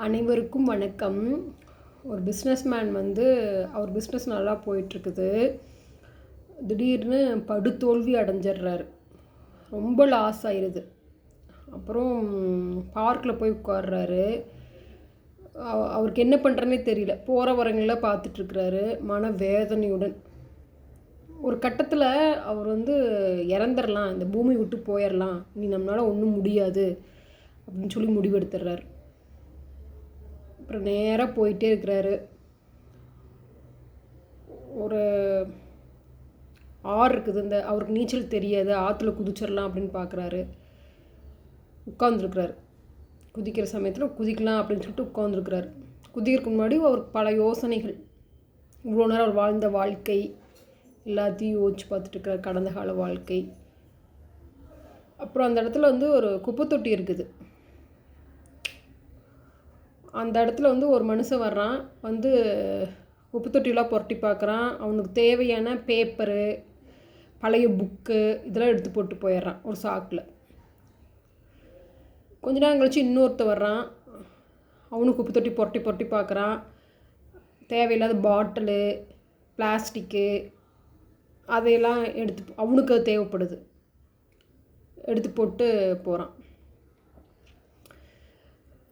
அனைவருக்கும் வணக்கம். ஒரு பிஸ்னஸ்மேன் அவர் பிஸ்னஸ் நல்லா போயிட்டுருக்குது. திடீர்னு படுதோல்வி அடைஞ்சிடுறாரு. ரொம்ப லாஸ் ஆயிடுது. அப்புறம் பார்க்கில் போய் உட்கார்றாரு. அவருக்கு என்ன பண்ணுறனே தெரியல. போகிற வரங்களாம் பார்த்துட்ருக்கிறாரு மனவேதனையுடன். ஒரு கட்டத்தில் அவர் இறந்துடலாம், இந்த பூமி விட்டு போயிடலாம், இனி நம்மளால் ஒன்றும் முடியாது அப்படின்னு சொல்லி முடிவெடுத்துடுறாரு. அப்புறம் நேராக போயிட்டே இருக்கிறாரு. ஒரு ஆறு இருக்குது, அவருக்கு நீச்சல் தெரியாது, ஆற்றுல குதிச்சிடலாம் அப்படின்னு பார்க்குறாரு. உட்காந்துருக்கிறாரு. குதிக்கிற சமயத்தில் குதிக்கலாம் அப்படின்னு சொல்லிட்டு உட்காந்துருக்கிறாரு. குதிக்கிறதுக்கு முன்னாடி அவருக்கு பல யோசனைகள். இவ்வளோ நேரம் அவர் வாழ்ந்த வாழ்க்கை எல்லாத்தையும் யோசிச்சு பார்த்துட்ருக்கிறார், கடந்த கால வாழ்க்கை. அப்புறம் அந்த இடத்துல ஒரு குப்பை தொட்டி இருக்குது. அந்த இடத்துல ஒரு மனுஷன் வர்றான். குப்பை தொட்டிலாம் புரட்டி பார்க்குறான். அவனுக்கு தேவையான பேப்பரு, பழைய புக்கு இதெல்லாம் எடுத்து போட்டு போயிடுறான் ஒரு சாக்கில். கொஞ்ச நேரம் கழிச்சு இன்னொருத்த வர்றான். அவனுக்கு குப்பை தொட்டி புரட்டி பார்க்குறான். தேவையில்லாத பாட்டிலு, பிளாஸ்டிக்கு அதையெல்லாம் அவனுக்கு அது தேவைப்படுது, எடுத்து போட்டு போகிறான்.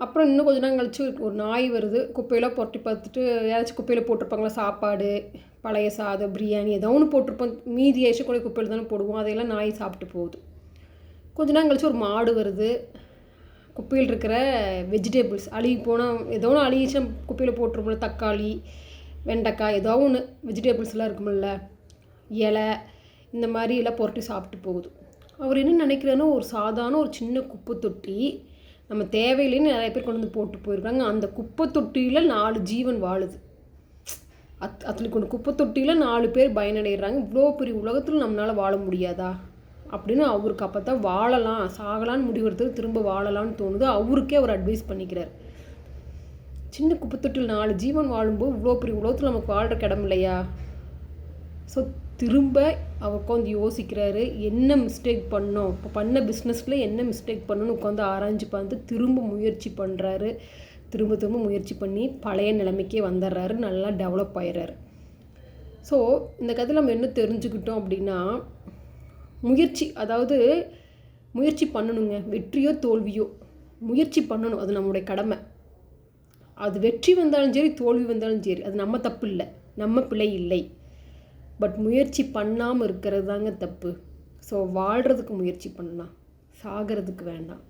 அப்புறம் இன்னும் கொஞ்ச நேரம் கழிச்சு ஒரு நாய் வருது. குப்பையெல்லாம் புரட்டி பார்த்துட்டு, ஏதாச்சும் குப்பையில் போட்டிருப்பாங்களா, சாப்பாடு, பழைய சாதம், பிரியாணி ஏதோ ஒன்று போட்டிருப்போம். மீதி ஏச்சு கூட குப்பையில் தானே போடுவோம். அதையெல்லாம் நாய் சாப்பிட்டு போகுது. கொஞ்ச நேரம் கழிச்சு ஒரு மாடு வருது. குப்பையில் இருக்கிற வெஜிடபிள்ஸ் அழுகி போனால் ஏதோ ஒன்று அழுகிச்சு குப்பையில் போட்டிருப்போம்ல, தக்காளி, வெண்டைக்காய் ஏதோ ஒன்று வெஜிடபிள்ஸ்லாம் இருக்குமில்ல, இலை, இந்த மாதிரி எல்லாம் புரட்டி சாப்பிட்டு போகுது. அவர் என்ன நினைக்கிறாருன்னா, ஒரு சாதாரண ஒரு சின்ன குப்பை தொட்டி நம்ம தேவையில்லைன்னு நிறைய பேர் கொண்டு போட்டு போயிருக்காங்க. அந்த குப்பை தொட்டியில் 4 ஜீவன் வாழுது. அதில் கொண்டு குப்பை தொட்டியில் 4 பேர் பயனடைகிறாங்க. இவ்வளோ பெரிய உலகத்தில் நம்மளால் வாழ முடியாதா அப்படின்னு அவருக்கு அப்போ தான் வாழலாம், சாகலான்னு முடிவெடுத்து திரும்ப வாழலான்னு தோணுது. அவருக்கே அவர் அட்வைஸ் பண்ணிக்கிறார். சின்ன குப்பை தொட்டியில் 4 ஜீவன் வாழும்போது இவ்வளோ பெரிய உலகத்தில் நமக்கு வாழ்கிற இடம் இல்லையா? ஸோ திரும்ப அவர் உட்காந்து யோசிக்கிறாரு, என்ன மிஸ்டேக் பண்ணோம், இப்போ பண்ண பிஸ்னஸில் என்ன மிஸ்டேக் பண்ணணும்னு உட்காந்து ஆராய்ஞ்சு பார்த்து திரும்ப முயற்சி பண்ணுறாரு. திரும்ப முயற்சி பண்ணி பழைய நிலைமைக்கே வந்துடுறாரு. நல்லா டெவலப் ஆயிடுறாரு. ஸோ இந்த கதையில் நம்ம என்ன தெரிஞ்சுக்கிட்டோம் அப்படின்னா, முயற்சி பண்ணணுங்க. வெற்றியோ தோல்வியோ முயற்சி பண்ணணும். அது நம்மளுடைய கடமை. அது வெற்றி வந்தாலும் சரி, தோல்வி வந்தாலும் சரி, அது நம்ம தப்பு இல்லை, நம்ம பிழை இல்லை. பட் முயற்சி பண்ணாமல் இருக்கிறது தாங்க தப்பு. ஸோ வாழ்கிறதுக்கு முயற்சி பண்ணலாம், சாகிறதுக்கு வேண்டாம்.